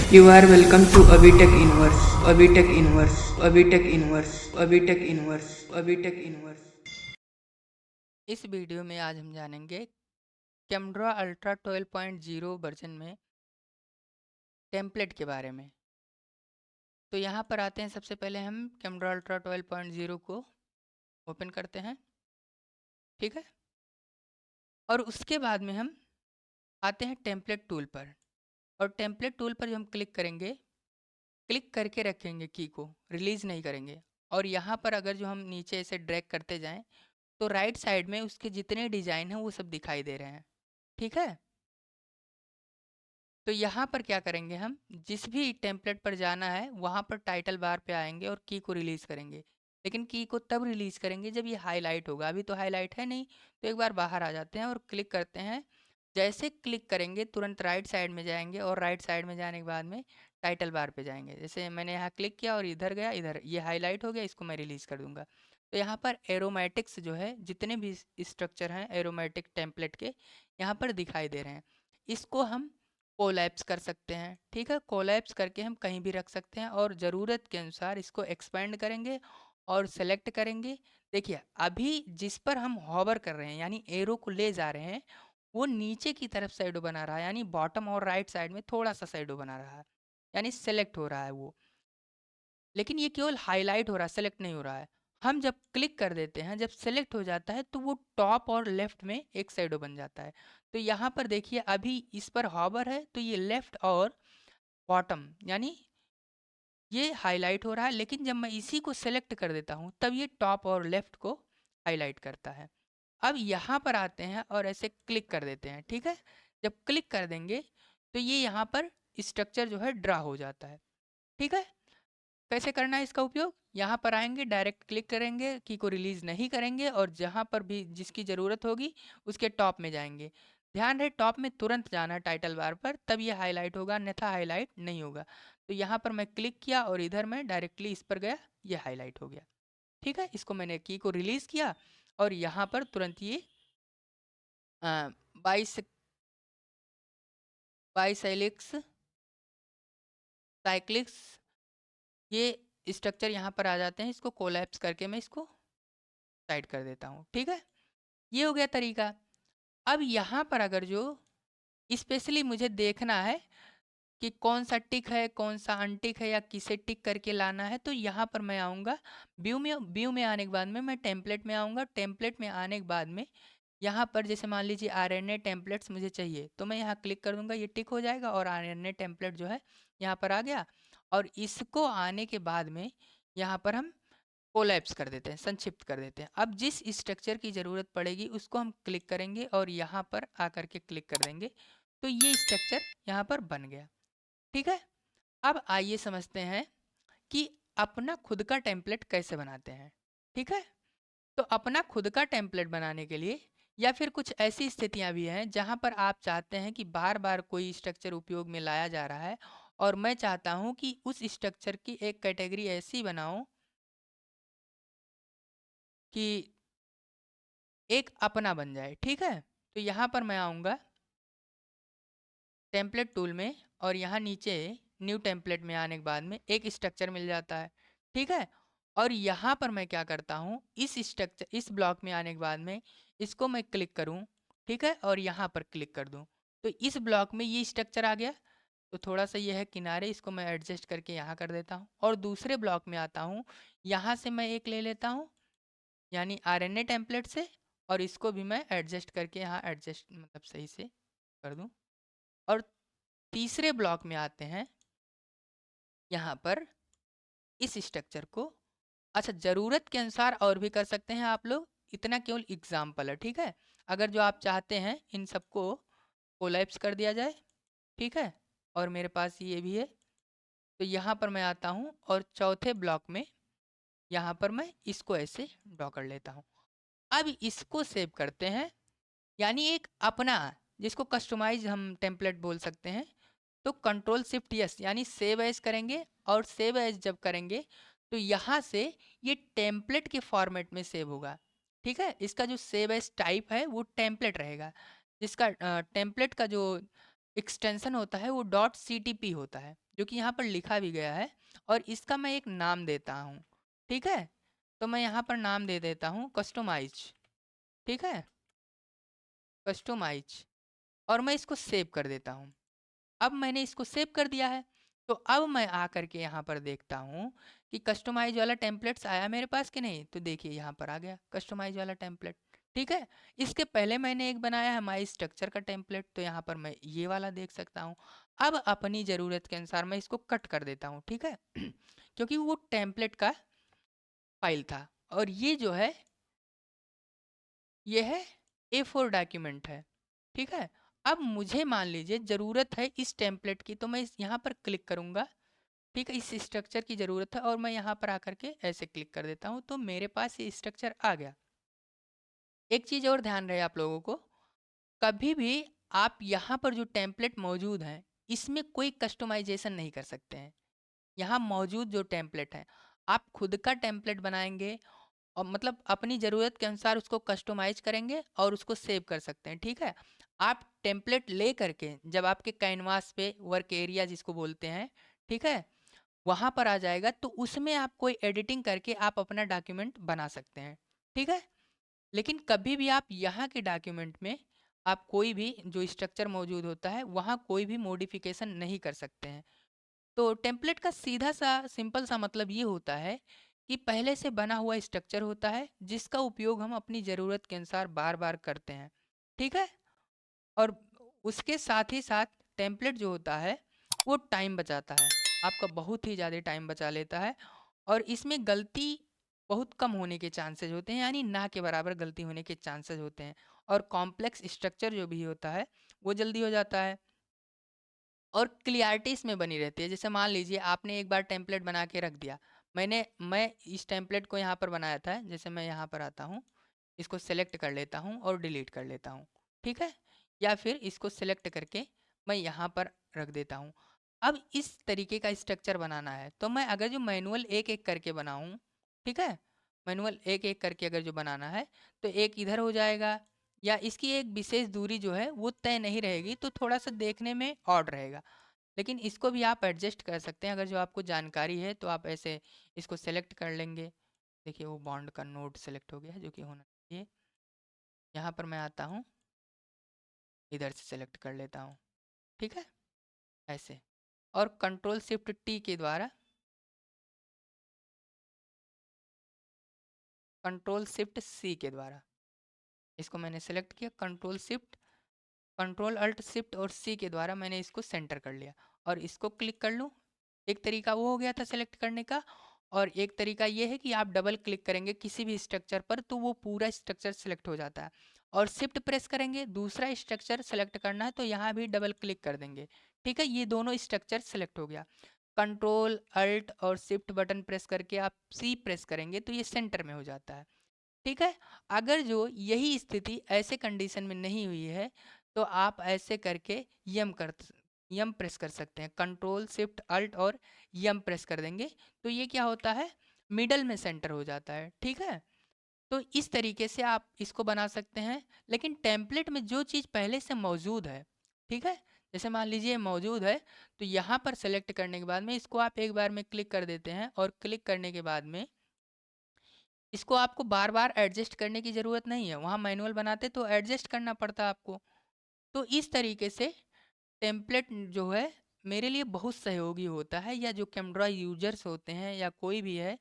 You are welcome to Abhitech Inverse, Abhitech Inverse, Abhitech Inverse, Abhitech Inverse, Abhitech Inverse. इस video में आज हम जानेंगे कैमरा अल्ट्रा 12.0 वर्जन में टेम्पलेट के बारे में। तो यहाँ पर आते हैं, सबसे पहले हम कैमरा अल्ट्रा 12.0 को ओपन करते हैं, ठीक है। और उसके बाद में हम आते हैं टेम्पलेट टूल पर, और टेम्पलेट टूल पर जो हम क्लिक करेंगे, क्लिक करके रखेंगे की को, रिलीज़ नहीं करेंगे। और यहाँ पर अगर जो हम नीचे ऐसे ड्रैग करते जाएं तो राइट साइड में उसके जितने डिज़ाइन हैं वो सब दिखाई दे रहे हैं, ठीक है। तो यहाँ पर क्या करेंगे, हम जिस भी टेम्पलेट पर जाना है वहाँ पर टाइटल बार पे आएंगे और की को रिलीज़ करेंगे। लेकिन की को तब रिलीज़ करेंगे जब ये हाईलाइट होगा, अभी तो हाईलाइट है नहीं। तो एक बार बाहर आ जाते हैं और क्लिक करते हैं। जैसे क्लिक करेंगे तुरंत राइट साइड में जाएंगे, और राइट साइड में जाने के बाद में टाइटल बार पे जाएंगे। जैसे मैंने यहाँ क्लिक किया और इधर गया, इधर ये हाईलाइट हो गया, इसको मैं रिलीज़ कर दूंगा। तो यहाँ पर एरोमेटिक्स जो है, जितने भी स्ट्रक्चर हैं एरोमेटिक टेम्पलेट के, यहाँ पर दिखाई दे रहे हैं। इसको हम कोलैप्स कर सकते हैं, ठीक है। कोलैप्स करके हम कहीं भी रख सकते हैं, और ज़रूरत के अनुसार इसको एक्सपेंड करेंगे और सेलेक्ट करेंगे। देखिए अभी जिस पर हम हॉवर कर रहे हैं, यानी एरो को ले जा रहे हैं, वो नीचे की तरफ शैडो बना रहा है, यानी बॉटम और राइट साइड में थोड़ा सा शैडो बना रहा है, यानी सेलेक्ट हो रहा है वो। लेकिन ये केवल हाईलाइट हो रहा है, सेलेक्ट नहीं हो रहा है। हम जब क्लिक कर देते हैं, जब सेलेक्ट हो जाता है, तो वो टॉप और लेफ्ट में एक शैडो बन जाता है। तो यहाँ पर देखिए अभी इस पर हॉवर है तो ये लेफ्ट और बॉटम, यानी ये हाईलाइट हो रहा है। लेकिन जब मैं इसी को सेलेक्ट कर देता हूँ तब ये टॉप और लेफ्ट को हाईलाइट करता है। अब यहाँ पर आते हैं और ऐसे क्लिक कर देते हैं, ठीक है। जब क्लिक कर देंगे तो ये यहाँ पर स्ट्रक्चर जो है ड्रा हो जाता है, ठीक है। कैसे करना है इसका उपयोग, यहाँ पर आएंगे, डायरेक्ट क्लिक करेंगे, की को रिलीज़ नहीं करेंगे, और जहाँ पर भी जिसकी ज़रूरत होगी उसके टॉप में जाएंगे। ध्यान रहे टॉप में तुरंत जाना है टाइटल बार पर, तब ये हाईलाइट होगा, अन्यथा हाईलाइट नहीं होगा। तो यहाँ पर मैं क्लिक किया और इधर मैं डायरेक्टली इस पर गया, ये हाईलाइट हो गया, ठीक है। इसको मैंने की को रिलीज़ किया और यहाँ पर तुरंत ये बाईस बाईसैलिक्स साइक्लिक्स, ये स्ट्रक्चर यहाँ पर आ जाते हैं। इसको कोलैप्स करके मैं इसको साइड कर देता हूँ, ठीक है। ये हो गया तरीका। अब यहाँ पर अगर जो स्पेशली मुझे देखना है कि कौन सा टिक है, कौन सा अनटिक है, या किसे टिक करके लाना है, तो यहाँ पर मैं आऊँगा व्यू में आने के बाद में मैं टेम्पलेट में आऊँगा। टेम्पलेट में आने के बाद में यहाँ पर जैसे मान लीजिए आरएनए टेम्पलेट्स मुझे चाहिए, तो मैं यहाँ क्लिक कर दूंगा, ये टिक हो जाएगा और आरएनए टेम्पलेट जो है यहाँ पर आ गया। और इसको आने के बाद में यहाँ पर हम कोलैप्स कर देते हैं, संक्षिप्त कर देते हैं। अब जिस स्ट्रक्चर की ज़रूरत पड़ेगी उसको हम क्लिक करेंगे और यहाँ पर आकर के क्लिक कर देंगे, तो ये स्ट्रक्चर यहाँ पर बन गया, ठीक है। अब आइए समझते हैं कि अपना खुद का टेम्पलेट कैसे बनाते हैं, ठीक है। तो अपना खुद का टेम्पलेट बनाने के लिए, या फिर कुछ ऐसी स्थितियां भी हैं जहां पर आप चाहते हैं कि बार बार कोई स्ट्रक्चर उपयोग में लाया जा रहा है, और मैं चाहता हूं कि उस स्ट्रक्चर की एक कैटेगरी ऐसी बनाऊं कि एक अपना बन जाए, ठीक है। तो यहाँ पर मैं आऊँगा टेम्पलेट टूल में, और यहाँ नीचे न्यू टेम्पलेट में आने के बाद में एक स्ट्रक्चर मिल जाता है, ठीक है। और यहाँ पर मैं क्या करता हूँ, इस स्ट्रक्चर इस ब्लॉक में आने के बाद में इसको मैं क्लिक करूँ, ठीक है, और यहाँ पर क्लिक कर दूँ, तो इस ब्लॉक में ये स्ट्रक्चर आ गया। तो थोड़ा सा ये है किनारे, इसको मैं एडजस्ट करके यहाँ कर देता हूँ, और दूसरे ब्लॉक में आता हूँ। यहाँ से मैं एक ले लेता हूँ, यानी आरएनए टेम्पलेट से, और इसको भी मैं एडजस्ट करके यहाँ एडजस्ट मतलब सही से कर दूँ। और तीसरे ब्लॉक में आते हैं, यहाँ पर इस स्ट्रक्चर को, अच्छा ज़रूरत के अनुसार और भी कर सकते हैं आप लोग, इतना केवल एग्जाम्पल है, ठीक है। अगर जो आप चाहते हैं इन सबको कोलैप्स कर दिया जाए, ठीक है, और मेरे पास ये भी है, तो यहाँ पर मैं आता हूँ और चौथे ब्लॉक में यहाँ पर मैं इसको ऐसे ड्रॉ कर लेता हूँ। अब इसको सेव करते हैं, यानी एक अपना, जिसको कस्टमाइज हम टेम्पलेट बोल सकते हैं। तो कंट्रोल शिफ्ट यस, यानी सेव एज करेंगे, और सेव एज जब करेंगे तो यहाँ से ये टेम्पलेट के फॉर्मेट में सेव होगा, ठीक है। इसका जो सेव एज टाइप है वो टेम्पलेट रहेगा, जिसका टेम्पलेट का जो एक्सटेंशन होता है वो डॉट CTP होता है। जो कि यहाँ पर लिखा भी गया है, और इसका मैं एक नाम देता हूँ। ठीक है, तो मैं यहाँ पर नाम दे देता हूँ कस्टमाइज। ठीक है, कस्टमाइज, और मैं इसको सेव कर देता हूँ। अब मैंने इसको सेव कर दिया है, तो अब मैं आकर के यहाँ पर देखता हूँ कि कस्टमाइज वाला टेम्पलेट्स आया मेरे पास कि नहीं। तो देखिए यहाँ पर आ गया कस्टमाइज वाला टेम्पलेट। ठीक है, इसके पहले मैंने एक बनाया है माई स्ट्रक्चर का टेम्पलेट, तो यहाँ पर मैं ये वाला देख सकता हूँ। अब अपनी ज़रूरत के अनुसार मैं इसको कट कर देता हूँ। ठीक है क्योंकि वो टेम्पलेट का फाइल था, और ये जो है ये है A4 डॉक्यूमेंट है। ठीक है, अब मुझे मान लीजिए ज़रूरत है इस टेम्पलेट की, तो मैं यहाँ पर क्लिक करूँगा। ठीक है, इस स्ट्रक्चर की ज़रूरत है, और मैं यहाँ पर आकर के ऐसे क्लिक कर देता हूँ, तो मेरे पास ये स्ट्रक्चर आ गया। एक चीज़ और ध्यान रहे आप लोगों को, कभी भी आप यहाँ पर जो टेम्पलेट मौजूद हैं इसमें कोई कस्टमाइजेशन नहीं कर सकते हैं। यहाँ मौजूद जो टेम्पलेट है, आप खुद का टेम्पलेट बनाएंगे, और मतलब अपनी ज़रूरत के अनुसार उसको कस्टमाइज करेंगे और उसको सेव कर सकते हैं। ठीक है, आप टेम्पलेट ले करके जब आपके कैनवास पे वर्क एरिया जिसको बोलते हैं, ठीक है, वहाँ पर आ जाएगा, तो उसमें आप कोई एडिटिंग करके आप अपना डॉक्यूमेंट बना सकते हैं। ठीक है, लेकिन कभी भी आप यहाँ के डॉक्यूमेंट में आप कोई भी जो स्ट्रक्चर मौजूद होता है वहाँ कोई भी मॉडिफिकेशन नहीं कर सकते हैं। तो टेम्पलेट का सीधा सा सिंपल सा मतलब ये होता है कि पहले से बना हुआ स्ट्रक्चर होता है जिसका उपयोग हम अपनी ज़रूरत के अनुसार बार बार करते हैं। ठीक है, और उसके साथ ही साथ टेम्पलेट जो होता है वो टाइम बचाता है, आपका बहुत ही ज़्यादा टाइम बचा लेता है, और इसमें गलती बहुत कम होने के चांसेस होते हैं, यानी ना के बराबर गलती होने के चांसेस होते हैं, और कॉम्प्लेक्स स्ट्रक्चर जो भी होता है वो जल्दी हो जाता है, और क्लियरिटी इसमें बनी रहती है। जैसे मान लीजिए आपने एक बार टेम्पलेट बना के रख दिया, मैं इस टेम्पलेट को यहाँ पर बनाया था, जैसे मैं यहाँ पर आता हूँ, इसको सेलेक्ट कर लेता हूँ और डिलीट कर लेता हूँ। ठीक है, या फिर इसको सेलेक्ट करके मैं यहाँ पर रख देता हूँ। अब इस तरीके का स्ट्रक्चर बनाना है, तो मैं अगर जो मैनुअल एक एक करके बनाऊँ, ठीक है, मैनुअल एक एक करके अगर जो बनाना है, तो एक इधर हो जाएगा, या इसकी एक विशेष दूरी जो है वो तय नहीं रहेगी, तो थोड़ा सा देखने में ऑड रहेगा। लेकिन इसको भी आप एडजस्ट कर सकते हैं, अगर जो आपको जानकारी है तो आप ऐसे इसको सेलेक्ट कर लेंगे। देखिए वो बॉन्ड का नोड सेलेक्ट हो गया है जो कि होना चाहिए। यहाँ पर मैं आता हूँ, इधर से सेलेक्ट कर लेता हूँ। ठीक है, ऐसे, और कंट्रोल शिफ्ट टी के द्वारा, कंट्रोल शिफ्ट सी के द्वारा इसको मैंने सेलेक्ट किया, कंट्रोल अल्ट शिफ्ट और सी के द्वारा मैंने इसको सेंटर कर लिया, और इसको क्लिक कर लूँ। एक तरीका वो हो गया था सेलेक्ट करने का, और एक तरीका ये है कि आप डबल क्लिक करेंगे किसी भी स्ट्रक्चर पर तो वो पूरा स्ट्रक्चर सेलेक्ट हो जाता है, और शिफ्ट प्रेस करेंगे दूसरा स्ट्रक्चर सेलेक्ट करना है तो यहाँ भी डबल क्लिक कर देंगे। ठीक है, ये दोनों स्ट्रक्चर सेलेक्ट हो गया। कंट्रोल अल्ट और शिफ्ट बटन प्रेस करके आप सी प्रेस करेंगे तो ये सेंटर में हो जाता है। ठीक है, अगर जो यही स्थिति ऐसे कंडीशन में नहीं हुई है, तो आप ऐसे करके यम प्रेस कर सकते हैं, कंट्रोल शिफ्ट अल्ट और यम प्रेस कर देंगे, तो ये क्या होता है, मिडल में सेंटर हो जाता है। ठीक है, तो इस तरीके से आप इसको बना सकते हैं। लेकिन टेम्पलेट में जो चीज़ पहले से मौजूद है, ठीक है, जैसे मान लीजिए मौजूद है, तो यहाँ पर सेलेक्ट करने के बाद में इसको आप एक बार में क्लिक कर देते हैं, और क्लिक करने के बाद में इसको आपको बार बार एडजस्ट करने की ज़रूरत नहीं है, वहाँ मैनुअल बनाते तो एडजस्ट करना पड़ता आपको। तो इस तरीके से टेम्पलेट जो है मेरे लिए बहुत सहयोगी होता है, या जो कैमरा यूजर्स होते हैं या कोई भी है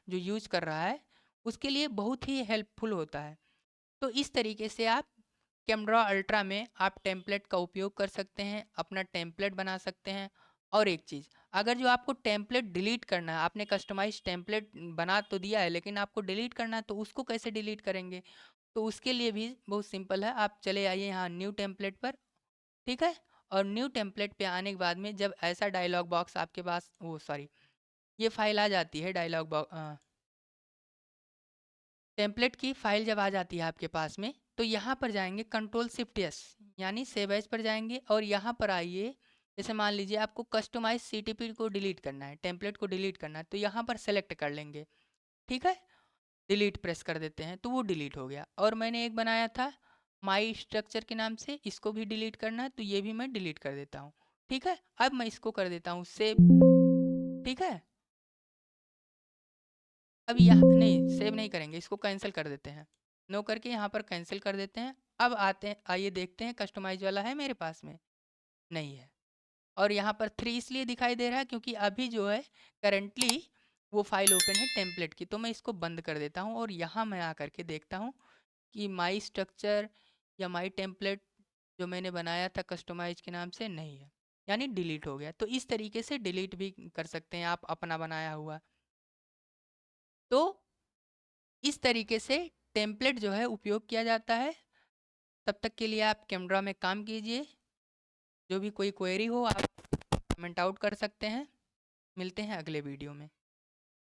जो यूज कर रहा है उसके लिए बहुत ही हेल्पफुल होता है। तो इस तरीके से आप कैमरा अल्ट्रा में आप टेम्पलेट का उपयोग कर सकते हैं, अपना टेम्पलेट बना सकते हैं। और एक चीज़, अगर जो आपको टेम्पलेट डिलीट करना है, आपने कस्टमाइज टेम्पलेट बना तो दिया है लेकिन आपको डिलीट करना है, तो उसको कैसे डिलीट करेंगे, तो उसके लिए भी बहुत सिंपल है, आप चले आइए यहाँ न्यू टेम्पलेट पर। ठीक है, और न्यू टेम्पलेट पे आने के बाद में जब ऐसा डायलॉग बॉक्स आपके पास, वो सॉरी, ये फाइल आ जाती है डायलॉग बॉक्स, टेम्पलेट की फाइल जब आ जाती है आपके पास में, तो यहाँ पर जाएंगे कंट्रोल शिफ्ट एस, यानी सेव एज पर जाएंगे, और यहाँ पर आइए, जैसे मान लीजिए आपको कस्टमाइज सीटीपी को डिलीट करना है, टेम्पलेट को डिलीट करना है, तो यहाँ पर सेलेक्ट कर लेंगे। ठीक है, डिलीट प्रेस कर देते हैं तो वो डिलीट हो गया। और मैंने एक बनाया था माई स्ट्रक्चर के नाम से, इसको भी डिलीट करना है तो ये भी मैं डिलीट कर देता हूँ। ठीक है, अब मैं इसको कर देता हूँ सेव। ठीक है, अब यहाँ नहीं, सेव नहीं करेंगे, इसको कैंसिल कर देते हैं। नो करके यहाँ पर कैंसिल कर देते हैं। अब आते हैं, आइए देखते हैं कस्टमाइज वाला है मेरे पास में, नहीं है। और यहाँ पर 3 इसलिए दिखाई दे रहा है क्योंकि अभी जो है करंटली वो फाइल ओपन है टेम्पलेट की। तो मैं इसको बंद कर देता हूँ और यहाँ मैं आकर के देखता हूँ कि माई स्ट्रक्चर या माई टेम्पलेट जो मैंने बनाया था कस्टमाइज के नाम से नहीं है, यानी डिलीट हो गया। तो इस तरीके से डिलीट भी कर सकते हैं आप अपना बनाया हुआ। तो इस तरीके से टेम्पलेट जो है उपयोग किया जाता है। तब तक के लिए आप कैमरा में काम कीजिए। जो भी कोई क्वेरी हो आप कमेंट आउट कर सकते हैं। मिलते हैं अगले वीडियो में।